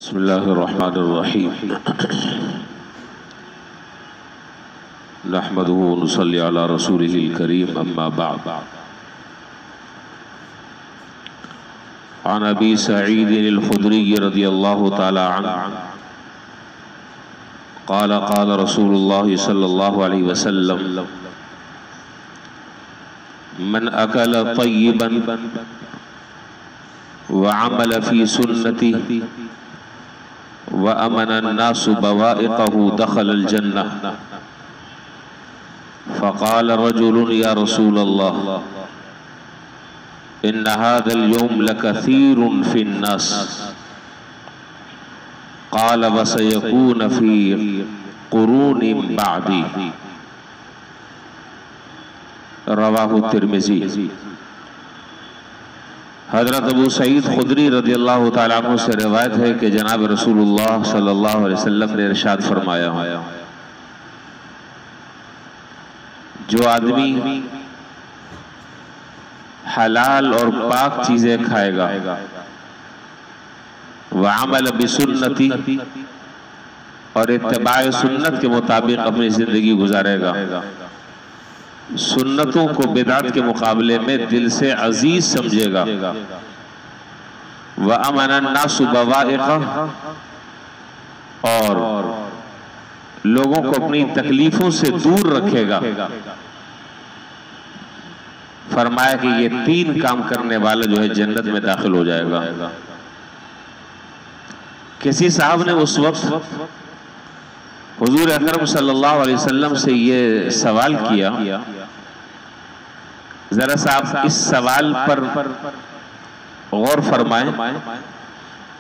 बिस्मिल्लाहिर्रहमानिर्रहीम नहमदुहु व नुसल्ली अला रसूलिहिल करीम अम्मा बअद। अन अबी सईद अल-खुदरी रज़ियल्लाहु तआला अन्हु क़ाल क़ाल रसूलुल्लाह सल्लल्लाहु अलैहि वसल्लम मन अकल तय्यिबन व अमल फी सुन्नती व अमन अन्नासु बवाइक़हु दख़लल जन्नह। फ़क़ाल रजुलुन या रसूलल्लाह इन्न हाज़ल यौम लकसीरुन फ़िन्नास। क़ाल व सयकून फ़ी क़ुरूनिन बअदी। रवाहु तिर्मिज़ी। हज़रत अबू सईद खुदरी रज़ियल्लाहु ताला अन्हु से रिवायत है कि जनाब रसूलुल्लाह सल्लल्लाहु अलैहि वसल्लम ने इरशाद फरमाया, जो आदमी हलाल और पाक चीजें खाएगा व अमल बिसुन्नती और इत्तिबाए सुन्नत के मुताबिक अपनी जिंदगी गुजारेगा, सुन्नतों को बिदअत के मुकाबले में दिल से अजीज समझेगा, व अमन अन्नासु बवाइक़ह और लोगों को अपनी तकलीफों से दूर रखेगा। फरमाया कि ये तीन काम करने वाला जो है जन्नत में दाखिल हो जाएगा। किसी साहब ने उस वक्त हुजूर अकरम सल्लल्लाहु अलैहि वसल्लम से ये सवाल किया, जरा साहब इस सवाल पर गौर फरमाएं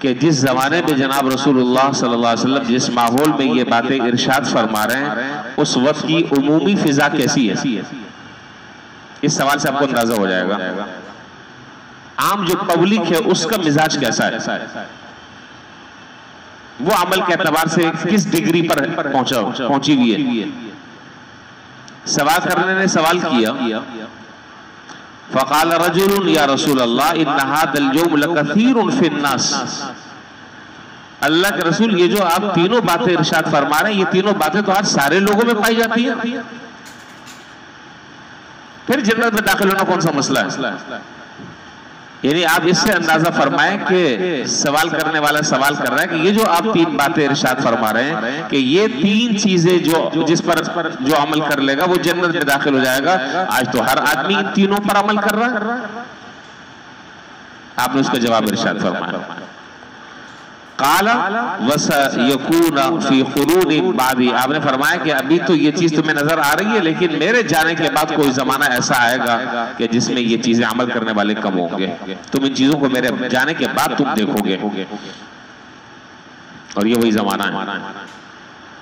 कि जिस जमाने में जनाब रसूलुल्लाह सल्लल्लाहु अलैहि वसल्लम जिस माहौल में ये बातें इरशाद फरमा रहे हैं उस वक्त की उमूमी फिजा कैसी है। इस सवाल से आपको अंदाजा हो जाएगा आम जो पब्लिक है उसका मिजाज कैसा है, वो अमल के एतबार से किस डिग्री पर पहुंची हुई है। सवाल करने ने सवाल किया, फ़क़ाल रजुलुन या रसूलल्लाह इन्न हाज़ल यौम लकसीरुन फ़िन्नास। अल्लाह के रसूल ये जो आप तीनों बातें इरशाद फरमा रहे हैं ये तीनों बातें तो आज सारे लोगों में पाई जाती है, फिर जन्नत में दाखिल होना कौन सा मसला है। यानी आप इससे अंदाजा फरमाएं कि सवाल करने वाला सवाल कर रहा है कि ये जो आप तीन बातें इरशाद फरमा रहे हैं कि ये तीन चीजें जो जिस पर जो अमल कर लेगा वो जन्नत में दाखिल हो जाएगा, आज तो हर आदमी इन तीनों पर अमल कर रहा है। आपने उसका जवाब इरशाद फरमाया, काला वसयकूना फी क़ुरूनिन बादी। आपने फरमाया कि अभी तो ये चीज तुम्हें नजर आ रही है लेकिन मेरे जाने के बाद कोई जमाना ऐसा आएगा कि जिसमें ये चीजें अमल करने वाले कम होंगे। तुम इन चीजों को मेरे जाने के बाद तुम देखोगे और ये वही जमाना है,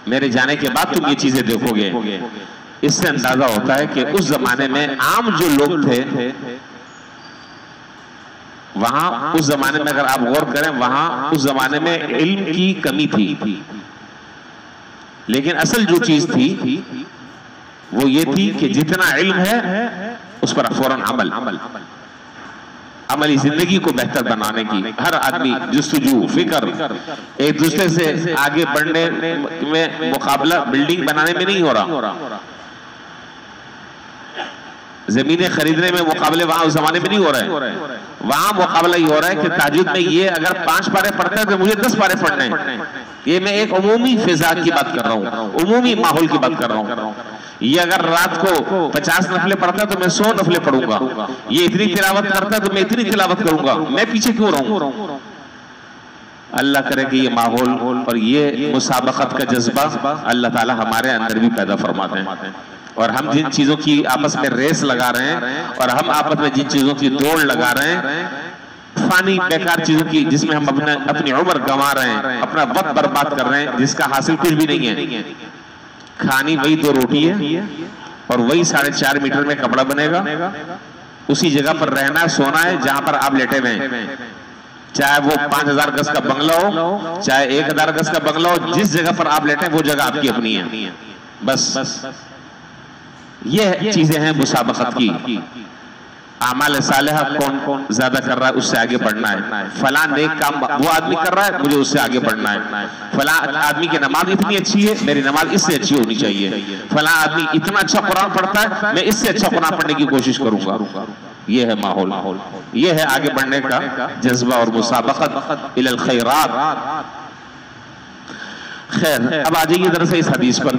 मेरे जाने के बाद तुम ये चीजें देखोगे। इससे अंदाजा होता है कि उस जमाने में आम जो लोग थे वहां उस जमाने में अगर आप गौर करें वहां उस जमाने में इल्म की कमी थी, लेकिन असल जो चीज थी वो ये थी कि जितना इल्म है उस पर फौरन अमली जिंदगी को बेहतर बनाने की हर आदमी जुस्तजू फिक्र, एक दूसरे से आगे बढ़ने में मुकाबला बिल्डिंग बनाने में नहीं हो रहा, जमीनें खरीदने में मुकाबले वहां उस जमाने में नहीं हो रहे हैं। वहां मुकाबला ये हो रहा है कि ताजुद में ये अगर 5 पारे पढ़ते हैं तो मुझे 10 पारे पढ़ने हैं। ये मैं एक उमूमी फिजा की बात कर रहा हूँ, उमूमी माहौल की बात कर रहा हूँ। ये अगर रात को 50 नफले पढ़ता है तो मैं 100 नफले पढ़ूंगा, ये इतनी तिलावत करता है तो मैं इतनी तिलावत करूंगा, मैं पीछे क्यों रहूं। अल्लाह करे कि ये माहौल और ये मुसाबकत का जज्बा अल्लाह ताला हमारे अंदर भी पैदा फरमाते हैं, और हम जिन चीजों की आपस में रेस लगा रहे हैं और हम आपस में जिन चीजों की दौड़ लगा रहे हैं, फानी बेकार चीजों की जिसमें हम अपनी उम्र गंवा रहे हैं, अपना वक्त बर्बाद कर रहे हैं, जिसका हासिल कुछ भी नहीं है। खानी वही 2 रोटी है और वही 4.5 मीटर में कपड़ा बनेगा, उसी जगह पर रहना है, सोना है जहां पर आप लेटे हुए हैं, चाहे वो 5000 गज का बंगला हो चाहे 1000 गज का बंगला हो, जिस जगह पर आप लेटे हैं वो जगह आपकी अपनी है। बस ये चीजें हैं मुसाबकत की। आमाल सालेहा कौन कौन ज्यादा कर रहा है उससे आगे बढ़ना है, फला नेक काम वो आदमी कर रहा है मुझे उससे आगे बढ़ना है, फला आदमी की नमाज इतनी अच्छी है मेरी नमाज इससे अच्छी होनी चाहिए, फला आदमी इतना अच्छा कुरान पढ़ता है मैं इससे अच्छा कुरान पढ़ने की कोशिश करूंगा। ये है माहौल, ये है आगे बढ़ने का जज्बा और मुसाबकत इलल खैरात। खैर, अब आ जाइए जरा से इस हदीस पर।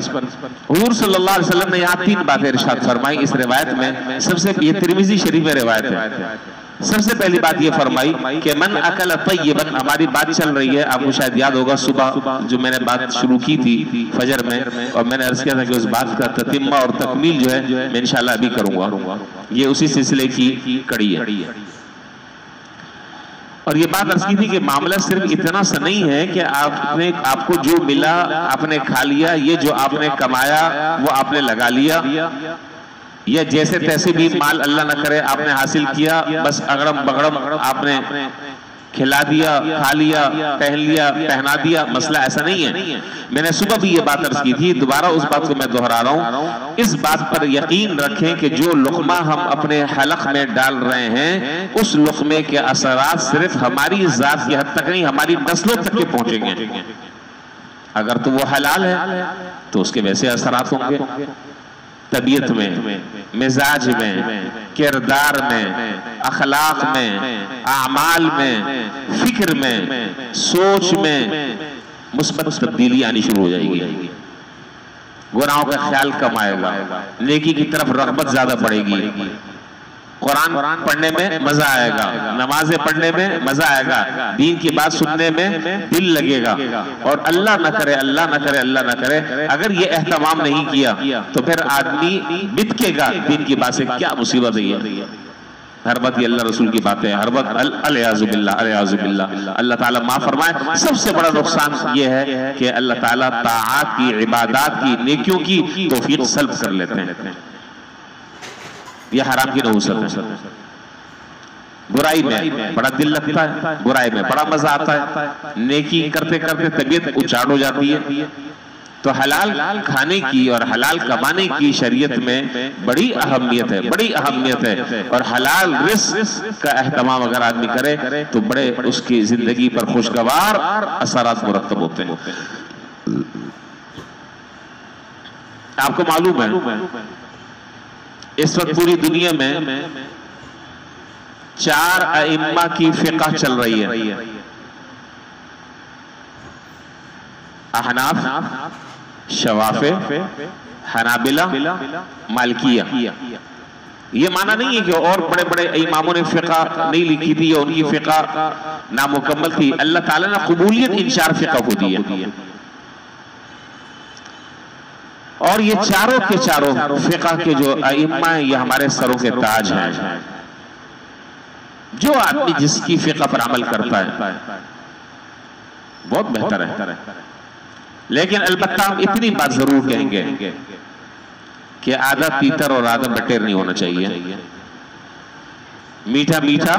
हुजूर सल्लल्लाहु अलैहि वसल्लम ने यहाँ 3 बातें इरशाद फरमाई इस रिवायत में। सबसे ये तिरमिज़ी शरीफ में रिवायत है। सबसे पहली बात ये फरमाई कि मन अकल तय्यबन, हमारी बात चल रही है, आपको शायद याद होगा सुबह जो मैंने बात शुरू की थी फजर में, और मैंने अर्ज किया था कि उस बात का ततिम्मा और तकमील जो है मैं इंशाअल्लाह अभी करूंगा। ये उसी सिलसिले की कड़ी है। और ये बात अर्ज की थी कि मामला सिर्फ इतना सा नहीं है कि आपको जो मिला आपने खा लिया, ये जो आपने कमाया वो आपने लगा लिया, या जैसे तैसे भी माल अल्लाह न करे आपने हासिल किया, बस अगड़म बगड़म आपने खिला दिया, खा लिया, पहन लिया, पहना दिया। मसला ऐसा नहीं है। मैंने सुबह भी ये बात अर्ज की थी, दोबारा उस बात को मैं दोहरा रहा हूँ। इस बात पर यकीन रखें कि जो लुक़मा हम अपने हलक में डाल रहे हैं उस लुक़मे के असरात सिर्फ हमारी जात की हद तक नहीं हमारी नस्लों तक के पहुंचेंगे। अगर तो वो हलाल है तो उसके वैसे असरात होंगे, तबीयत में, मिजाज में, किरदार में, अखलाक में, आमाल में, फिक्र में, सोच में मुस्बत तब्दीली आनी शुरू हो जाएगी। गुनाहों का ख्याल कम आएगा, नेकी की तरफ रग़बत ज्यादा बढ़ेगी, कुरान पढ़ने में मजा आएगा, नमाजें पढ़ने में मजा आएगा, दीन की बात सुनने में दिल लगेगा। और अल्लाह न करे अगर ये एहतमाम नहीं किया तो फिर आदमी बितकेगा दीन की बात से। क्या मुसीबत है हर बात ये अल्लाह रसूल की बात है, हर बात अल्लाह ताला माफ फरमाए। सबसे बड़ा नुकसान ये है कि अल्लाह ताला ताआत की, इबादत की, नेकियों की तौफीक सल्ब कर लेते हैं। यह हराम की नहुसत है। बुराई में बड़ा दिल लगता है, बुराई में बड़ा मजा आता है, नेकी करते करते तबीयत उचाट हो जाती है। तो हलाल खाने की और हलाल कमाने की शरीयत में बड़ी अहमियत है। और हलाल रिस्क का एहतमाम अगर आदमी करे तो बड़े उसकी जिंदगी पर खुशगवार असरात मुरत्तब होते हैं। आपको मालूम है इस वक्त पूरी दुनिया में 4 अइम्मा की फिक़ह चल रही है। अहनाफ, शवाफे, हनाबिला, मालिकिया। ये माना नहीं है कि और बड़े बड़े इमामों ने फिक़ह नहीं लिखी थी या उनकी फिक़ह नामुकम्मल थी। अल्लाह ताला ने कबूलियत इन 4 फिक़ह को दी है। और ये चारों के चारों फिक़ह के जो अइम्मा हैं ये हमारे सरों के ताज हैं। जो आदमी जिसकी फिक़ह पर अमल करता है बहुत बेहतर है। लेकिन अलबत्ता हम इतनी बात जरूर कहेंगे कि आधा तीतर और आधा बटेर नहीं होना चाहिए। मीठा मीठा,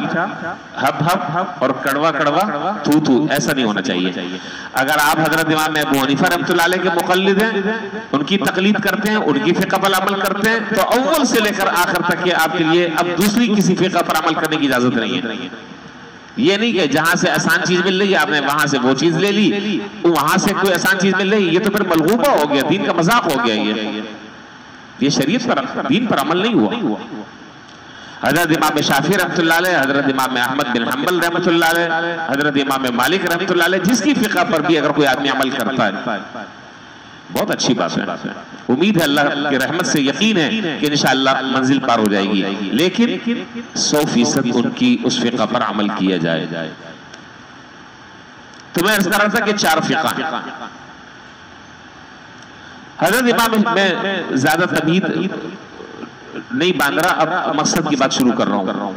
हब हब और कड़वा कड़वा, थू थू, ऐसा नहीं होना चाहिए। अगर आप हजरत इमाम अबू हनीफा रहमतुल्लाह अलैह के मुक़ल्लिद हैं, उनकी तकलीद करते हैं, उनकी फ़िक़ह पर अमल करते हैं, तो अव्वल से लेकर आखिर तक के आपके लिए अब दूसरी किसी फ़िक़ह पर अमल करने की इजाजत नहीं है। ये नहीं कि जहां से आसान चीज मिल रही है आपने वहां से वो चीज ले ली, वहां से कोई आसान चीज मिल रही है, ये तो फिर मलगूबा हो गया, दीन का मजाक हो गया। ये शरीयत पर, दीन पर अमल नहीं हुआ। हजरत इमाम शाफी रहमतुल्लाह अलैह, हजरत इमाम अहमद बिन हंबल रहमतुल्लाह अलैह, हजरत इमाम मालिक रहमतुल्लाह अलैह, जिसकी फिक़ह पर भी अगर कोई आदमी अमल करता है बहुत अच्छी बात है। उम्मीद है अल्लाह की रहमत से, यकीन है कि इंशाअल्लाह मंजिल पार हो जाएगी। लेकिन 100% उनकी उस फिक़ह पर अमल किया जाए। तो मैं अर्ज़ कर रहा था कि 4 फिक़ह हजरत इमाम में ज्यादा तमीद नहीं बांध रहा, अब मकसद की बात शुरू कर रहा हूं।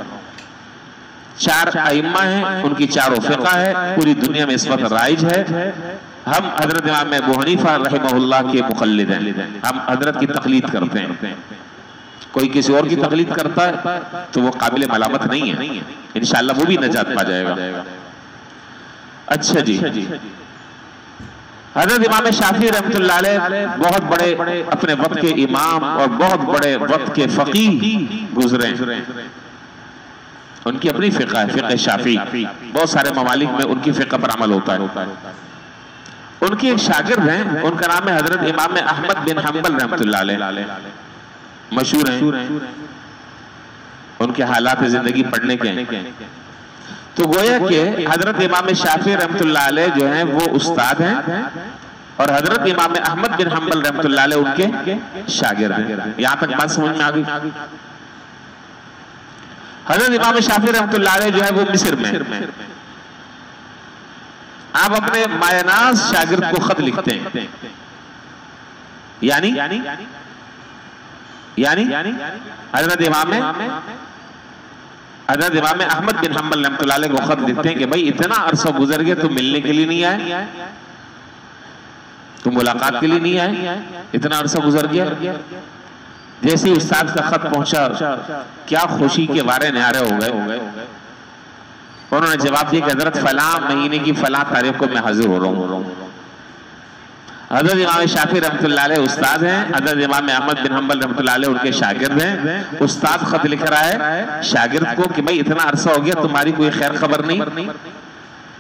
4 अइम्मा हैं, उनकी चारों फिक़ह है, पूरी दुनिया में इस वक्त राइज है। हम हजरत इमाम अबू हनीफा रहमहुल्लाह के मुक़ल्लिद हैं, हम हजरत की तक़लीद करते हैं। कोई किसी और की तक़लीद करता है तो वो काबिल मलामत नहीं है, इंशाअल्लाह वो भी नजात पा जाएगा। अच्छा जी, हजरत इमाम शाफी रहमतुल्लाह अलैह बहुत बड़े अपने वक्त के इमाम और बहुत बड़े वक्त के फ़क़ीह गुजरे। उनकी अपनी फ़िक़्ह है, फ़िक़्ह शाफ़ी। बहुत सारे ममालिक में उनकी फ़िक़्ह पर अमल होता है। उनके एक शागिर्द हैं, उनका नाम है हजरत इमाम अहमद बिन हम्बल रहमतुल्लाह अलैह, मशहूर हैं। उनके हालात जिंदगी पढ़ने के तो गोया कि हजरत इमाम शाफी रहमतुल्लाह अलैह जो हैं वो उस्ताद हैं और हजरत इमाम अहमद बिन हम्बल रहमतुल्लाह अलैह उनके शागिर्द हैं। यहां तक बात समझ में आ गई। हजरत इमाम शाफी रहमतुल्लाह अलैह जो है वो मिस्र में, आप अपने मायनाज शागिर्द को खत लिखते हैं, यानी हजरत इमाम अहमद बिन हम्बल रहमतुल्लाह अलैह को खत लिखते हैं कि भाई इतना अरसा गुजर गया, तुम मिलने के लिए नहीं आए, तुम मुलाकात के लिए नहीं आए, इतना अरसा गुजर गया। जैसे ही उस्ताद का खत पहुंचा, क्या खुशी के वारे न्यारे हो गए। उन्होंने जवाब दिया कि हजरत फला महीने की फला तारीख को मैं हाजिर हो रहा हूँ। हजरत इमाम शाफी रहमतुल्लाह अलैह उस्ताद हैं, हजरत इमाम अहमद बिन हम्बल रहमतुल्लाह अलैह उनके शागिर्द हैं। उस्ताद खत लिख रहा है शागिर्द को कि भाई इतना अरसा हो गया, तुम्हारी कोई खैर खबर नहीं,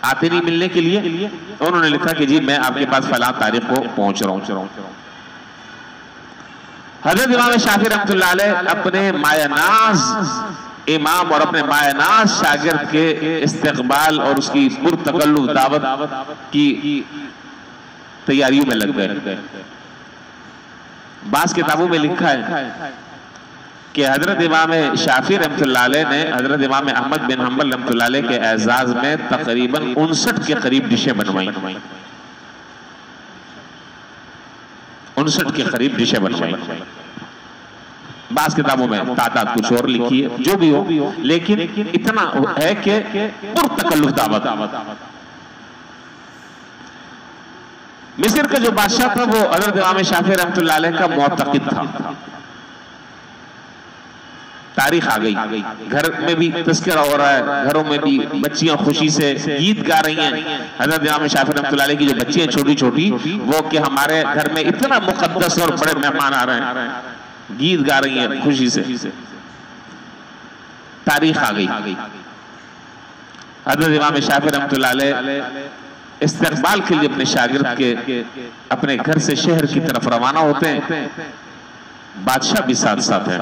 आते नहीं मिलने के लिए। उन्होंने लिखा कि जी मैं आपके पास फला तारीख को पहुंच रहा हूँ। हजरत इमाम शाफी रहमतुल्लाह अलैह अपने मायनाज इमाम और अपने मायनाज शागिर्द के इस्तेकबाल और उसकी पुरतकल्लुफ दावत की तैयारियों में लग गए। बास किताबों में लिखा है कि हजरत इमाम शाफी रहमतुल्लाह अलैह ने हजरत इमाम अहमद बिन हम्बल रहमतुल्लाह अलैह के एजाज में तकरीबन 59 के करीब डिशें बनवाई, 59 के करीब डिशें बनवाई। बास किताबों में तादाद कुछ और लिखी है, जो भी हो, लेकिन इतना है कि पुरतकल्लुफ दावत। मिस्र का जो बादशाह था वो हजरत इमाम शाफी रहमतुल्लाह अलैह का मुअत्तक़िद था। तारीख आ गई, घर में भी तज़किरा हो रहा है, घरों में भी बच्चियां खुशी से गीत गा रही हैं। हजरत इमाम शाफी रहमतुल्लाह अलैह की जो बच्चियां छोटी छोटी, वो कि हमारे घर में इतना मुक़द्दस और बड़े मेहमान आ रहे हैं, गीत गा रही हैं खुशी से। तारीख आ गई। हजरत इमाम शाफी रहमतुल्लाह अलैह इस्तेकबाल के लिए अपने शागिर्द के अपने घर से शहर की तरफ रवाना होते हैं। बादशाह भी साथ साथ है,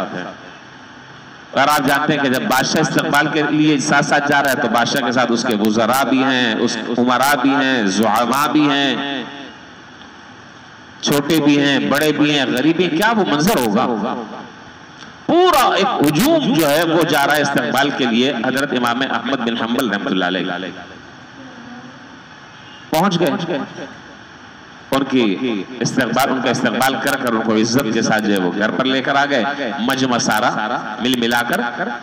और आप जानते हैं कि जब बादशाह इस्तेकबाल के लिए साथ साथ जा रहा है तो बादशाह के साथ उसके वुज़रा भी हैं, उस उमरा भी हैं, ज़ुआमा भी हैं, छोटे भी हैं, बड़े भी हैं, गरीब भी। क्या वो मंजर होगा। पूरा एक हुजूम जो है वो जा रहा है इस्तेकबाल के लिए। हजरत इमाम अहमद बिन हम्बल रहमतुल्लाह अलैह पहुंच गए, उनका इस्तेकबाल कर उनको इज्जत के साथ जो है वो घर पर लेकर आ गए। मजमा सारा मिल मिलाकर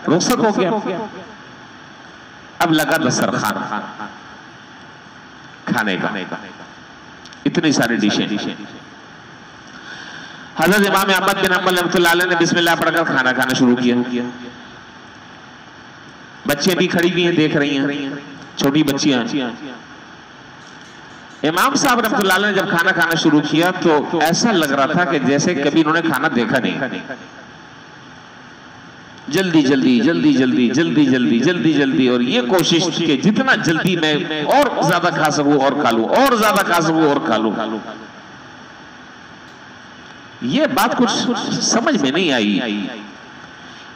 रुखसत हो गया। अब लगा दस्तरखान खाने का, इतनी सारी डिशें। हजरत इमाम अहमद बिन हम्बल रहमतुल्लाह अलैह ने बिस्मिल्लाह पढ़कर खाना खाना शुरू किया। बच्चे भी खड़ी हुई हैं, देख रही हैं, छोटी बच्चियां। इमाम साहब रहमतुल्लाह अलैह ने जब खाना खाना शुरू किया तो ऐसा लग रहा था कि जैसे कभी इन्होंने खाना देखा नहीं। जल्दी जल्दी जल्दी जल्दी जल्दी जल्दी जल्दी जल्दी, और ये कोशिश कि जितना जल्दी मैं और ज्यादा खा सकूं और खा लूं, और ज्यादा खा सकूं और खा लूं। ये बात कुछ समझ में नहीं आई,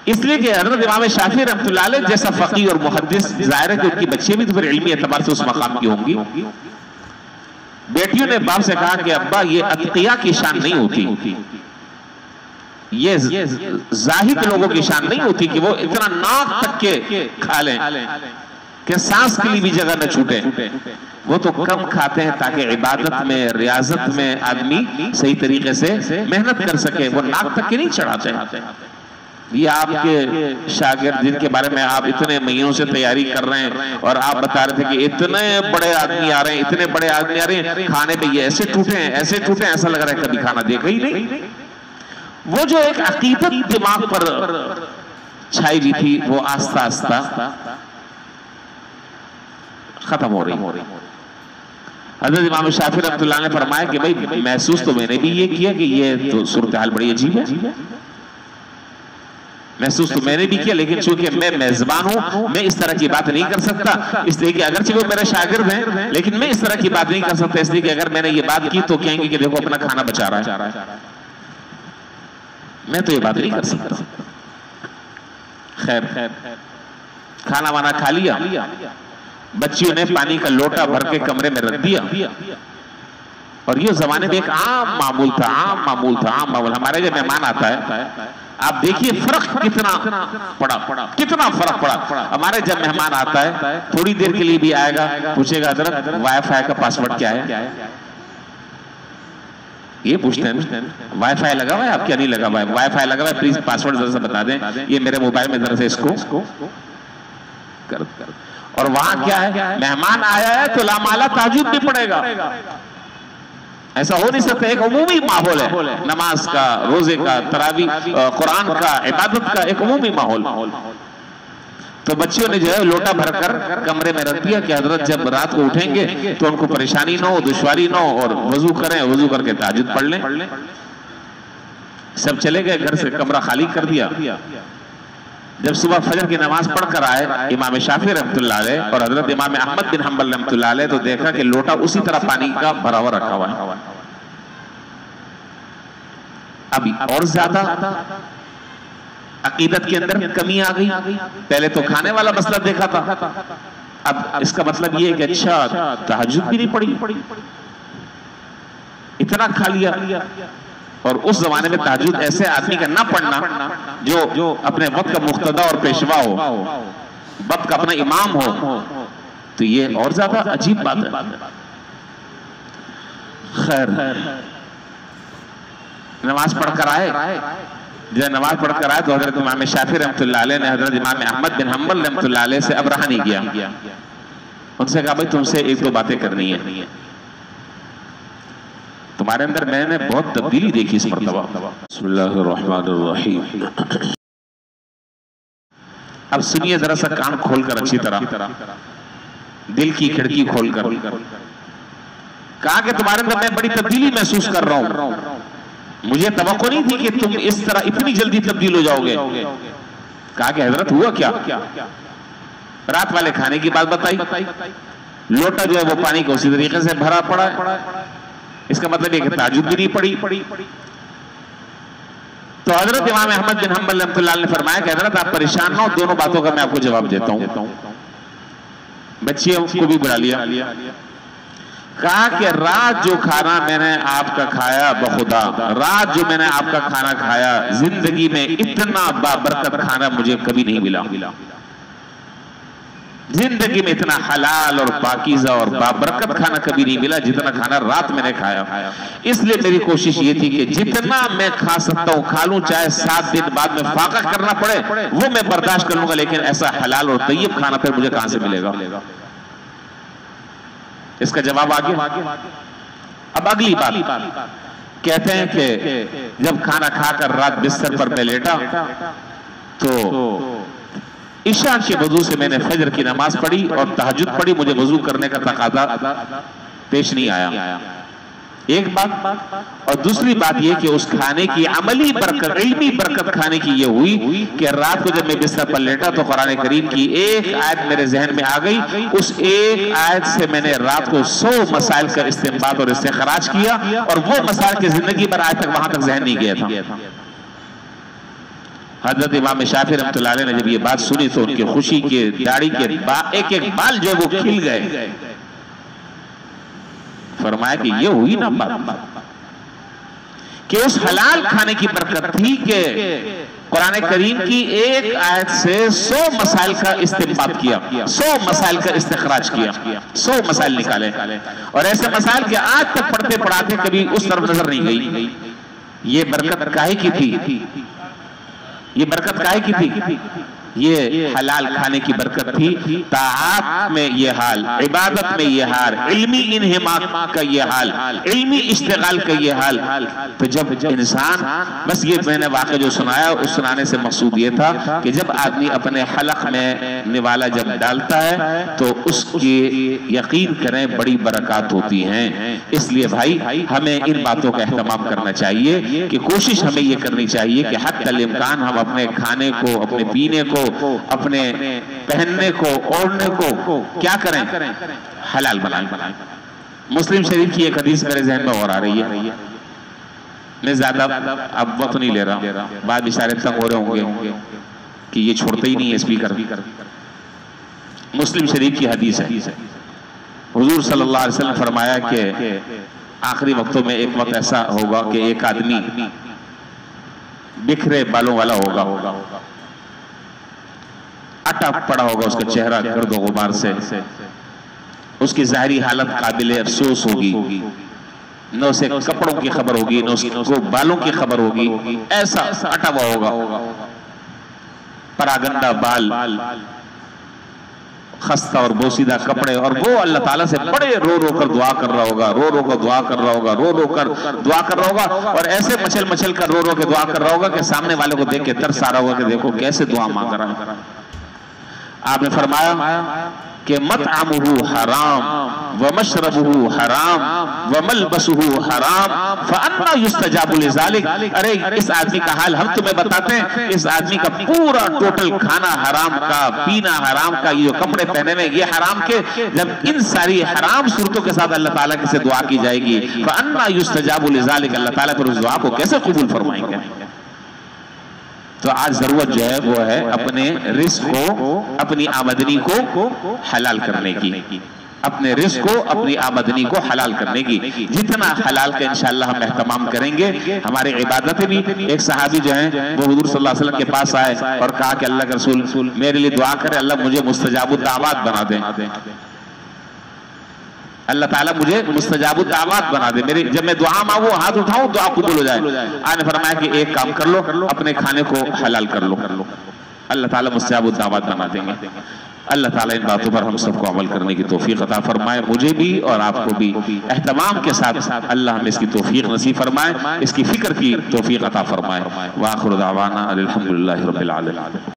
इसलिए कि हजरत इमाम शाफी रहमतुल्लाह अलैह जैसा फकीह और मुहद्दिस, जाहिर है कि उनकी बच्चियां भी तो फिर इल्मी एतबार से उस मकाम की होंगी। बेटियों ने बाप से कहा कि अब्बा ये अतकिया की शान नहीं होती, ये जाहिद लोगों की शान नहीं होती कि वो इतना नाक तक के खा लें कि सांस के लिए भी जगह न छूटे। वो तो कम खाते हैं ताकि इबादत में, रियाजत में आदमी सही तरीके से मेहनत कर सके। वो नाक तक के नहीं चढ़ाते। ये आपके शागिर्द जिनके बारे में आप इतने महीनों से तैयारी कर रहे हैं और आप बता रहे थे कि इतने बड़े आदमी आ रहे हैं, इतने बड़े आदमी आ रहे हैं, खाने पे ये ऐसे टूटे हैं, ऐसे टूटे हैं, ऐसा लग रहा है कभी खाना देखा ही नहीं। वो जो एक अकीदत दिमाग पर छाई हुई थी वो आस्ता आस्ता खत्म हो रही। हजरत इमाम शाफी रहमतुल्लाह ने फरमाया कि भाई महसूस तो मैंने भी ये किया कि ये तो सूरत हाल बड़ी अजीब है। महसूस तो मैंने भी किया, लेकिन चूंकि मैं मेजबान हूं, मैं इस तरह की बात नहीं कर सकता, इसलिए कि अगरचे वो मेरे शागिर्द हैं, लेकिन मैं इस तरह की बात नहीं कर सकता, इसलिए कि अगर मैंने ये बात की तो कहेंगे कि देखो अपना खाना बचा रहा है। मैं तो ये बात नहीं कर सकता। खैर, खाना वाना खा लिया, बच्चियों ने पानी का लोटा भर के कमरे में रख दिया, और ये जमाने में एक आम मामूल था, आम मामूल। हमारे जब मेहमान आता है, आप देखिए फर्क कितना फर्क पड़ा। हमारे जब मेहमान आता है, थोड़ी देर के लिए भी आएगा, पूछेगा हज़रत वाईफाई का पासवर्ड क्या है, ये पूछते हैं। वाईफाई लगा हुआ है, आप क्या नहीं लगा हुआ है? वाईफाई लगा हुआ है, प्लीज पासवर्ड जरा सा बता दें, ये मेरे मोबाइल में जरा से इसको कर। और वहां क्या है, मेहमान आया है तो लामाला ताजुब भी पड़ेगा। ऐसा हो नहीं सकता, एक उमूमी माहौल है, नमाज का, रोजे का, तरावी, कुरान का, इबादत का एक उमूमी माहौल। तो बच्चियों ने जो है लोटा भरकर कमरे में रख दिया कि हजरत जब रात को उठेंगे तो उनको परेशानी ना हो, दुश्वारी ना हो, और वजू करें, वजू करके ताजुद पढ़ लें। सब चले गए घर से, कमरा खाली कर दिया। जब सुबह फजर की नमाज पढ़कर आए इमाम शाफी रहमतुल्लाह अलैह और हजरत इमाम अहमद बिन हंबल रहमतुल्लाह अलैह, तो देखा कि लोटा उसी तरह पानी का भरा हुआ रखा हुआ है। अभी और ज्यादा अकीदत के अंदर कमी आ गई। पहले तो खाने वाला मसला देखा था, अब इसका मतलब ये है कि अच्छा तहज्जुद भी नहीं पड़ी, इतना खा लिया। और उस जमाने में तहज्जुद ऐसे आदमी का ना पढ़ना जो अपने वक्त का मुक्तदा और पेशवा हो, वक्त का अपना इमाम हो, तो ये और ज्यादा अजीब बात है। खैर, नमाज पढ़कर आए, जब नमाज पढ़कर आए तो हजरत इमाम शाफी रहमतुल्लाह अलैह ने हजरत इमाम अहमद बिन हंबल रहमतुल्लाह अलैह से अब रहा नहीं किया। उनसे कहा भाई तुमसे एक दो बातें करनी है, तुम्हारे अंदर मैंने बहुत तब्दीली देखी इस मर्तबा। बिस्मिल्लाहिर्रहमानिर्रहीम। अब सुनिए जरा सा कान खोलकर अच्छी तरह, दिल की खिड़की खोलकर। कहा कि तुम्हारे अंदर मैं बड़ी तब्दीली महसूस कर रहा हूं, मुझे तवक्को नहीं थी कि तुम इस तरह इतनी जल्दी तब्दील हो जाओगे। कहा कि हजरत हुआ क्या? रात वाले खाने की बात बताई, लोटा जो है वो पानी को उसी तरीके से भरा पड़ा है, इसका मतलब है कि ताजुद भी नहीं पड़ी। तो हजरत इमाम अहमद बिन हंबल रहमतुल्लाह अलैह ने फरमाया कि हजरत आप परेशान ना हो, दोनों बातों का मैं आपको जवाब देता हूं। बच्चियों को भी बुला लिया। कहा कि रात जो खाना मैंने आपका खाया, बखुदा रात जो मैंने आपका खाना खाया, जिंदगी में इतना बाबरकत खाना मुझे कभी नहीं मिला। जिंदगी में इतना हलाल और पाकीज़ा और बाबरकत खाना कभी नहीं मिला जितना खाना रात मैंने खाया। इसलिए मेरी कोशिश ये थी कि जितना मैं खा सकता हूँ खा लूं, चाहे 7 दिन बाद में फाका करना पड़े वो मैं बर्दाश्त कर लूंगा, लेकिन ऐसा हलाल और तैयब खाना फिर मुझे कहां से मिलेगा? इसका जवाब आगे। अब अगली बात कहते हैं कि जब खाना खाकर रात बिस्तर पर मैं लेटा तो इशा के वजू से मैंने फजर की नमाज पढ़ी और तहज्जुद पढ़ी, मुझे वजू करने का तकादा पेश नहीं आया। एक बात। और दूसरी बात यह कि उस खाने की अमली बरकत, इल्मी बरकत खाने की यह हुई कि रात को जब मैं बिस्तर पर लेटा तो कुरान करीम की एक आयत मेरे जहन में आ गई। उस एक आयत से मैंने रात को 100 मसाइल का इस्तेंबात और इस्तिखराज किया, और वो मसाइल की जिंदगी भर आज तक वहां तक जहन नहीं गया था। हजरत इमाम शाफी रहमतुल्लाह अलैह ने जब ये बात सुनी तो उनकी खुशी के दाढ़ी के एक एक बाल जो वो खिल गए। फरमाया कि ये हुई ना बात कि उस हलाल खाने की बरकत थी कि कुरान करीम की एक आयत से 100 मसाइल का इस्तेंबात किया, 100 मसाइल का इस्तिखराज किया, 100 मसाइल निकाले, और ऐसे मसाइल के आज तक पढ़ते पढ़ाते कभी उस तरफ नजर नहीं गई। ये बरकत काहे की थी? ये बरकत काहे की थी? ये हलाल खाने की बरकत थी। ताआत में ये हाल, इबादत में ये हाल, इल्मी इन्हिमाक का ये हाल, इल्मी इश्तिगाल का ये हाल। तो जब इंसान, बस ये मैंने वाक़या जो सुनाया उस सुनाने से मकसूद ये था कि जब आदमी अपने हलक में निवाला जब डालता है तो उसकी यकीन करें बड़ी बरकत होती हैं। इसलिए भाई हमें इन बातों का एहतमाम करना चाहिए कि कोशिश हमें ये करनी चाहिए कि हत्तल इम्कान हम अपने खाने को, अपने पीने को, अपने पहनने को, ओढ़ने को क्या करें, हलाल बनाएं। मुस्लिम शरीफ की एक हदीस मेरे ज़हन में और आ रही है, मैं ज्यादा अब वक्त नहीं ले रहा, बाद इशारे तक हो रहे होंगे कि ये छोड़ते ही नहीं है स्पीकर। मुस्लिम शरीफ की हदीस है, हुजूर सल्लल्लाहु अलैहि वसल्लम फरमाया कि आखिरी वक्तों में एक वक्त ऐसा होगा कि एक आदमी बिखरे बालों वाला होगा, अटा पड़ा होगा उसका चेहरा गर्द गुबार से, उसकी ज़ाहिरी हालत काबिल अफसोस होगी, न उसे कपड़ों की खबर होगी, न उसको बालों की खबर होगी, ऐसा अटा हुआ होगा, परागंदा बाल, खस्ता और बोसीदा कपड़े, और वो अल्लाह ताला से बड़े रो रो कर दुआ कर रहा होगा, रो रो कर दुआ कर रहा होगा, रो रो कर दुआ कर रहा होगा, और ऐसे मचल मचल कर रो रो के दुआ कर रहा होगा कि सामने वाले को देख के तरस आ रहा होगा कि देखो कैसे दुआ मांग रहा है। आपने फरमाया कि मतअमुहु हराम व मशरबुहु हराम व मलबसुहु हराम फअन्ना युस्तजाबु लिज़ालिक। अरे इस आदमी का हाल हम तुम्हें बताते हैं, इस आदमी का पूरा टोटल खाना हराम का, पीना हराम का, ये जो कपड़े पहने में ये हराम के, जब इन सारी हराम सूरतों के साथ अल्लाह ताला से दुआ की जाएगी, फअन्ना युस्तजाबु लिज़ालिक, अल्लाह ताला फिर उस दुआ को कैसे कबूल फरमाएंगे। तो आज जरूरत जो है वो है अपने रिस्क को, अपनी आमदनी को हलाल करने की, अपने रिस्क को, अपनी आमदनी को हलाल करने की। जितना हलाल का इंशाअल्लाह हम एहतमाम करेंगे, हमारी इबादतें भी। एक सहाबी जो हैं वो हुजूर सल्लल्लाहु अलैहि वसल्लम के पास आए और कहा कि अल्लाह के रसूल मेरे लिए दुआ करें, अल्लाह मुझे मुस्तजाबुद दावात बना दें, अल्लाह ताला मुझे मुस्तजाबुद दावात बना दे, मेरी जब मैं दुआ मांगू हाथ उठाऊं दुआ कबूल हो जाए। आपने फरमाया कि एक काम कर लो, अपने खाने को हलाल कर लो, अल्लाह ताला मुस्तजाबुद दावात बना देंगे। अल्लाह ताला इन बातों पर हम सबको अमल करने की तौफीक अता फरमाए, मुझे भी और आपको भी एहतमाम के साथ अल्लाह हमें इसकी तौफीक नसीब फरमाए, इसकी फिक्र की तौफीक अता फरमाए। व आखिर दावाना अल्हम्दुलिल्लाहि रब्बिल आलमीन।